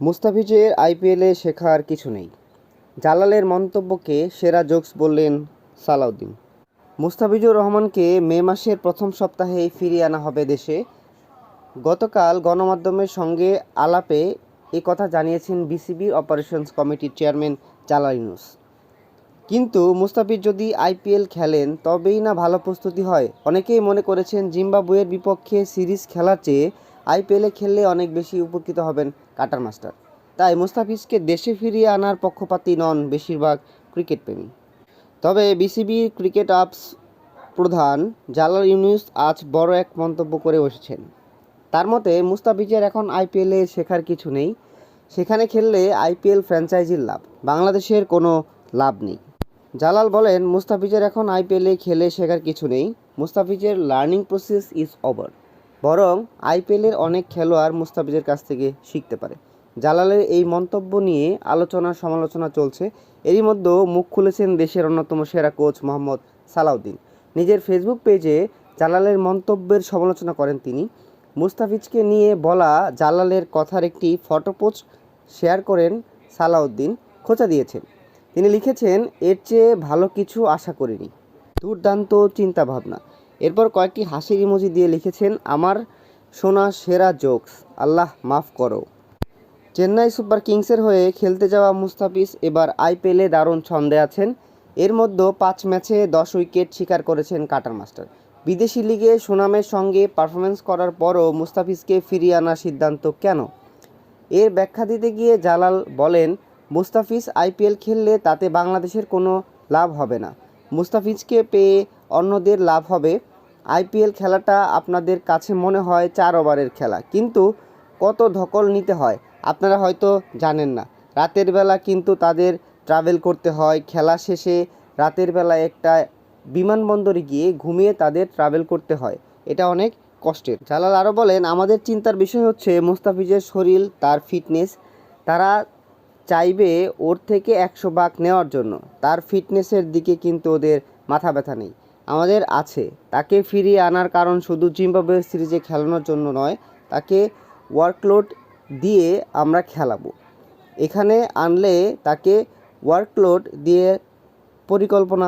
মুস্তাফিজের আইপিএলে শেখার কিছু নেই, জালালের মন্তব্যকে সেরা জোকস বললেন সালাউদ্দিন। মুস্তাফিজুর রহমানকে মে মাসের প্রথম সপ্তাহেই ফিরিয়ে আনা হবে দেশে। গতকাল গণমাধ্যমের সঙ্গে আলাপে কথা জানিয়েছেন বিসিবির অপারেশনস কমিটির চেয়ারম্যান জালাল ইউনুস। কিন্তু মুস্তাফিজ যদি আইপিএল খেলেন তবেই না ভালো প্রস্তুতি হয়। অনেকেই মনে করেছেন জিম্বাবুয়ের বিপক্ষে সিরিজ খেলার চেয়ে আইপিএলে খেললে অনেক বেশি উপকৃত হবেন কাটার মাস্টার। তাই মুস্তাফিজকে দেশে ফিরিয়ে আনার পক্ষপাতী নন বেশিরভাগ ক্রিকেটপ্রেমী। তবে বিসিবি ক্রিকেট আপস প্রধান জালাল ইউনুস আজ বড় এক মন্তব্য করে বসেছেন। তার মতে মুস্তাফিজের এখন আইপিএলে শেখার কিছু নেই, সেখানে খেললে আইপিএল ফ্র্যাঞ্চাইজির লাভ, বাংলাদেশের কোনো লাভ নেই। জালাল বলেন, মুস্তাফিজের এখন আইপিএলে খেলে শেখার কিছু নেই, মুস্তাফিজের লার্নিং প্রসেস ইজ ওভার। বরং আইপিএলের অনেক খেলোয়াড় মুস্তাফিজের কাছ থেকে শিখতে পারে। জালালের এই মন্তব্য নিয়ে আলোচনা সমালোচনা চলছে। এরই মধ্যেও মুখ খুলেছেন দেশের অন্যতম সেরা কোচ মোহাম্মদ সালাউদ্দিন। নিজের ফেসবুক পেজে জালালের মন্তব্যের সমালোচনা করেন তিনি। মুস্তাফিজকে নিয়ে বলা জালালের কথার একটি ফটো পোস্ট শেয়ার করেন সালাউদ্দিন, খোঁচা দিয়েছেন। তিনি লিখেছেন, এর চেয়ে ভালো কিছু আশা করিনি, দুর্দান্ত চিন্তাভাবনা। এরপর কয়েকটি হাসির ইমোজি দিয়ে লিখেছেন, আমার শোনা সেরা জোকস, আল্লাহ মাফ করো। চেন্নাই সুপার কিংসের হয়ে খেলতে যাওয়া মুস্তাফিজ এবার আইপিএলে দারুণ ছন্দে আছেন। এর মধ্যে 5 ম্যাচে 10 উইকেট শিকার করেছেন কাটার মাস্টার। বিদেশি লিগে সুনামের সঙ্গে পারফরমেন্স করার পরও মুস্তাফিজকে ফিরিয়ে আনার সিদ্ধান্ত কেন? এর ব্যাখ্যা দিতে গিয়ে জালাল বলেন, মুস্তাফিজ আইপিএল খেললে তাতে বাংলাদেশের কোনো লাভ হবে না। মুস্তাফিজকে পেয়ে অন্যদের লাভ হবে। আইপিএল খেলাটা আপনাদের কাছে মনে হয় 4 ওভারের খেলা, কিন্তু কত ধকল নিতে হয় আপনারা হয়তো জানেন না। রাতের বেলা কিন্তু তাদের ট্রাভেল করতে হয়। খেলা শেষে রাতের বেলা একটা বিমানবন্দরে গিয়ে ঘুমিয়ে তাদের ট্রাভেল করতে হয়। এটা অনেক কষ্টের। জালাল আরও বলেন, আমাদের চিন্তার বিষয় হচ্ছে মুস্তাফিজের শরীর, তার ফিটনেস। তারা চাইবে ওর থেকে 100 ভাগ নেওয়ার জন্য। তার ফিটনেসের দিকে কিন্তু ওদের মাথা ব্যথা নেই, আমাদের আছে। তাকে ফিরিয়ে আনার কারণ শুধু জিম্বাবুয়ে সিরিজে খেলানোর জন্য নয়, তাকে ওয়ার্কলোড দিয়ে আমরা খেলাবো। এখানে আনলে তাকে ওয়ার্কলোড দিয়ে পরিকল্পনা